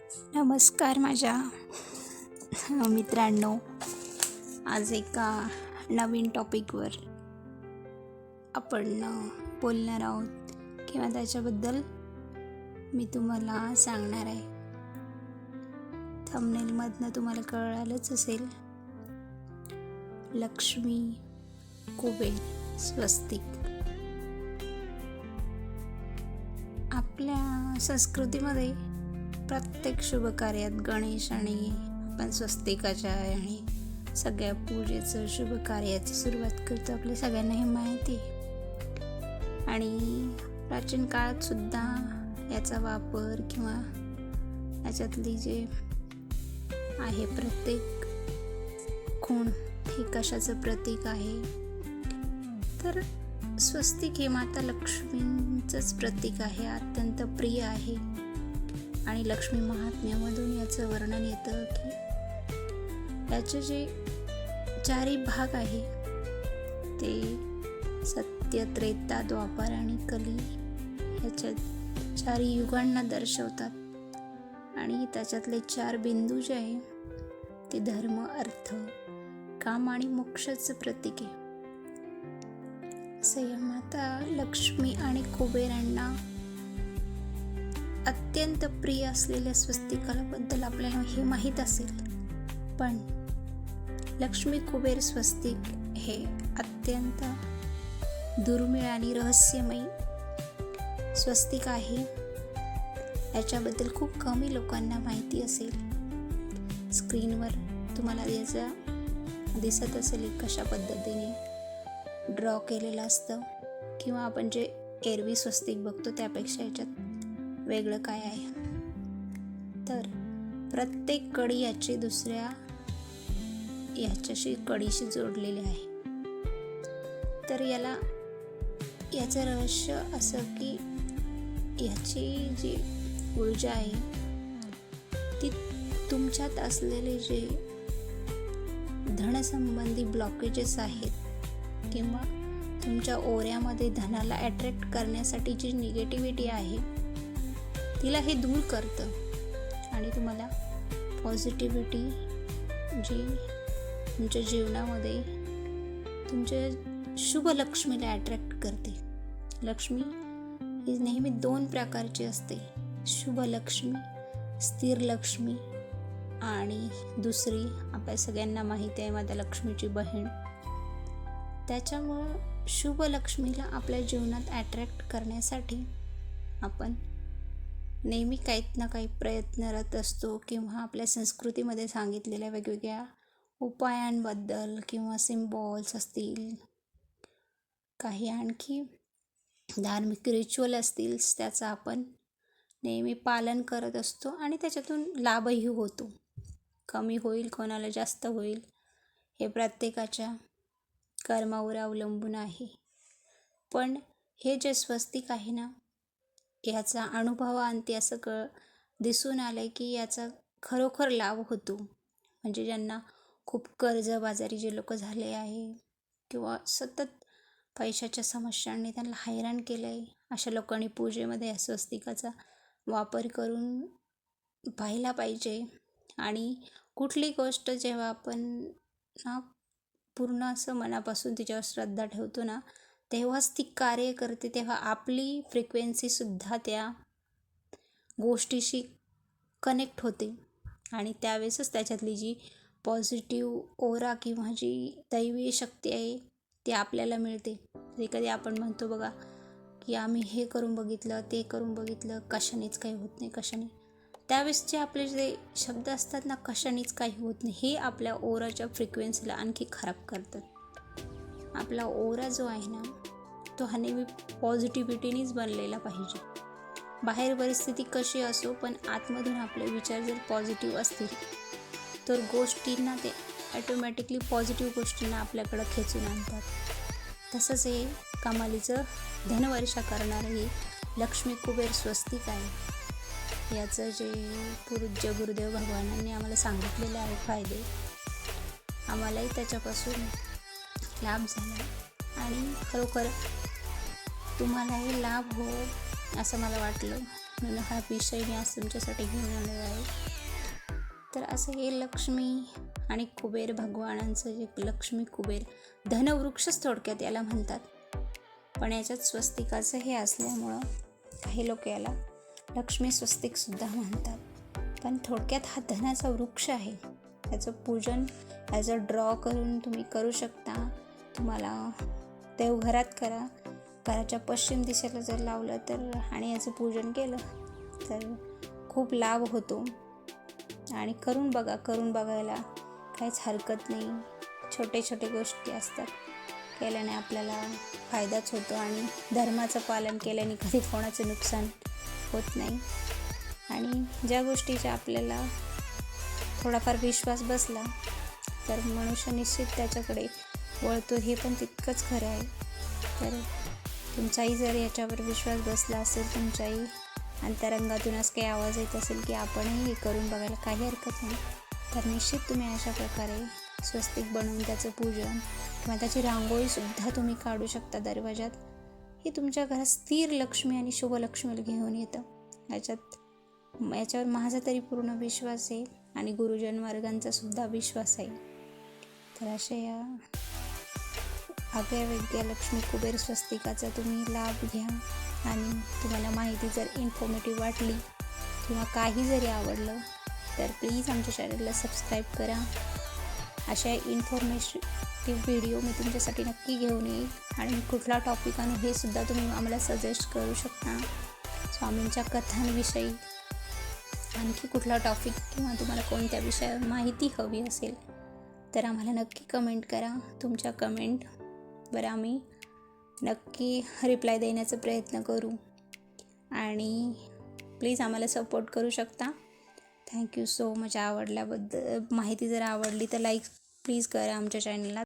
नमस्कार माझ्या मित्रांनो. आज एका नवीन टॉपिकवर आपण बोलणार आहोत किंवा त्याच्याबद्दल मी तुम्हाला सांगणार आहे. थंबनेलमधनं तुम्हाला कळालंच असेल, लक्ष्मी कुबेर स्वस्तिक. आपल्या संस्कृतीमध्ये प्रत्येक शुभ कार्यात गणेश आणि आपण स्वस्तिकाच्या आणि सगळ्या पूजेचं शुभ कार्याची सुरुवात करतो. आपल्या सगळ्यांना हे माहिती आहे आणि प्राचीन काळात सुद्धा याचा वापर किंवा याच्यातली जे आहे प्रत्येक खूण हे कशाचं प्रतीक आहे, तर स्वस्तिक हे माता लक्ष्मींचंच प्रतीक आहे, अत्यंत प्रिय आहे. आणि लक्ष्मी महात्म्यामधून याचं वर्णन येतं की याचे जे चारही भाग आहे ते सत्य, त्रेता, द्वापर आणि कली ह्याच्या चारही युगांना दर्शवतात. आणि त्याच्यातले 4 बिंदू जे आहे ते धर्म, अर्थ, काम आणि मोक्षाचं प्रतीक आहे. असं या माता लक्ष्मी आणि कुबेरांना अत्यंत प्रिय असलेल्या स्वस्तिकाला बद्दल आपल्याला हे माहीत असेल, पण लक्ष्मी कुबेर स्वस्तिक हे अत्यंत दुर्मिळ आणि रहस्यमयी स्वस्तिक आहे. याच्याबद्दल खूप कमी लोकांना माहिती असेल. स्क्रीनवर तुम्हाला याचं दिसत असेल कशा पद्धतीने ड्रॉ केलेलं असतं, किंवा आपण जे एरवी स्वस्तिक बघतो त्यापेक्षा याच्यात वेगळं काय आहे. तर प्रत्येक कडी याची दुसऱ्या कडीशी जोडलेली आहे. तर याचं रहस्य असं की याची जी ऊर्जा आहे ती तुमच्यात असलेले जे धनसंबंधी ब्लॉकेजेस आहेत किंवा तुमच्या ओऱ्यामध्ये धनाला अट्रॅक्ट करण्यासाठी जी निगेटिव्हिटी आहे तिला हे दूर करतं आणि तुम्हाला पॉझिटिव्हिटी जी तुमच्या जीवनामध्ये तुमच्या शुभ लक्ष्मीला अट्रॅक्ट करते. लक्ष्मी ही नेहमी 2 प्रकारची असते, शुभ लक्ष्मी, स्थिर लक्ष्मी आणि दुसरी आपल्या सगळ्यांना माहिती आहे माता लक्ष्मीची बहीण. त्याच्यामुळं शुभ लक्ष्मीला आपल्या जीवनात अट्रॅक्ट करण्यासाठी आपण नेहमी काहीत ना काही प्रयत्नरत असतो, किंवा आपल्या संस्कृतीमध्ये सांगितलेल्या वेगवेगळ्या उपायांबद्दल किंवा सिम्बॉल्स असतील, काही आणखी धार्मिक रिच्युअल असतील, त्याचं आपण नेहमी पालन करत असतो आणि त्याच्यातून लाभही होतो. कमी होईल, कोणाला जास्त होईल, हे प्रत्येकाच्या कर्मावर अवलंबून आहे. पण हे जे स्वस्तिक आहे ना, याचा अनुभवाअंती असं दिसून आलं की याचा खरोखर लाभ होतो. म्हणजे ज्यांना खूप कर्जबाजारी जे लोक झाले आहे किंवा सतत पैशाच्या समस्यांनी त्यांना हैराण केलं आहे, अशा लोकांनी पूजेमध्ये या स्वस्तिकाचा वापर करून पाहिला पाहिजे. आणि कुठली गोष्ट जेव्हा आपण पूर्ण असं मनापासून तिच्यावर श्रद्धा ठेवतो ना, तेव्हाच ती कार्य करते. तेव्हा आपली फ्रिक्वेन्सीसुद्धा त्या गोष्टीशी कनेक्ट होते आणि त्यावेळेसच त्याच्यातली जी पॉझिटिव्ह ओरा किंवा जी दैवी शक्ती आहे ती आपल्याला मिळते. कधी आपण म्हणतो बघा की आम्ही हे करून बघितलं, ते करून बघितलं, कशानेच काही होत नाही, कशाने. त्यावेळेसचे आपले जे शब्द असतात ना, कशानेच काही होत नाही, हे आपल्या ओराच्या फ्रिक्वेन्सीला आणखी खराब करतात. आपला ओरा जो आहे ना, तो हा नेहमी पॉझिटिव्हिटीनेच बनलेला पाहिजे. बाहेर परिस्थिती कशी असो, पण आतमधून आपले विचार जर पॉझिटिव्ह असतील तर गोष्टींना ते ॲटोमॅटिकली पॉझिटिव्ह गोष्टींना आपल्याकडं खेचून आणतात. तसंच हे कमालीचं धनवर्षा करणारं हे लक्ष्मी कुबेर स्वस्तिक आहे. याचं जे पूज्य गुरुदेव भगवानांनी आम्हाला सांगितलेले आहे फायदे, आम्हालाही त्याच्यापासून लाभ झाला आणि खरोखर तुम्हालाही लाभ हो असं मला वाटलं म्हणून हा विषय मी आज तुमच्यासाठी घेऊन आलेला आहे. तर असं हे लक्ष्मी आणि कुबेर भगवानांचं जे लक्ष्मी कुबेर धनवृक्षच थोडक्यात याला म्हणतात, पण याच्यात स्वस्तिकाचं हे असल्यामुळं काही लोक याला लक्ष्मी स्वस्तिकसुद्धा म्हणतात. पण थोडक्यात हा धनाचा वृक्ष आहे. त्याचं पूजन ॲज अ ड्रॉ करून तुम्ही करू शकता. तुम्हाला देवघरात करा, घराच्या पश्चिम दिशेला जर लावलं तर आणि याचं पूजन केलं तर खूप लाभ होतो. आणि करून बघायला काहीच हरकत नाही. छोटे छोटे गोष्टी असतात, केल्याने आपल्याला फायदाच होतो आणि धर्माचं पालन केल्याने कधी कोणाचं नुकसान होत नाही. आणि ज्या गोष्टीचा आपल्याला थोडाफार विश्वास बसला तर मनुष्य निश्चित त्याच्याकडे वळतो, हे पण तितकंच खरं आहे. तर तुमचाही जर याच्यावर विश्वास बसला असेल, तुमच्याही अंतरंगातून असं काही आवाज येत असेल की आपणही हे करून बघायला काही हरकत नाही, तर निश्चित तुम्ही अशा प्रकारे स्वस्तिक बनवून त्याचं पूजन किंवा त्याची रांगोळीसुद्धा तुम्ही काढू शकता दरवाजात. हे तुमच्या घरात स्थिर लक्ष्मी आणि शुभलक्ष्मीला घेऊन येतं. याच्यावर माझा तरी पूर्ण विश्वास आहे आणि गुरुजन वर्गांचा सुद्धा विश्वास आहे. तर अशा या आगळ्या लक्ष्मी कुबेर स्वस्तिकाचा तुम्ही लाभ घ्या. आणि तुम्हाला माहिती जर इन्फॉर्मेटिव्ह वाटली किंवा काही जरी आवडलं तर प्लीज आमच्या चॅनलला सबस्क्राईब करा. अशा इन्फॉर्मेटिव्ह व्हिडिओ मी तुमच्यासाठी नक्की घेऊन येईल. आणि कुठला टॉपिक आणू हे सुद्धा तुम्ही आम्हाला सजेस्ट करू शकता. स्वामींच्या कथांविषयी आणखी कुठला टॉपिक किंवा तुम्हाला कोणत्या विषयावर माहिती हवी असेल तर आम्हाला नक्की कमेंट करा. तुमच्या कमेंटवर आम्ही नक्की रिप्लाय देण्याचा प्रयत्न करू आणि प्लीज आम्हाला सपोर्ट करू शकता. Thank you so much. माहिती जर आवडली तर लाईक प्लीज करा आमच्या चॅनलला.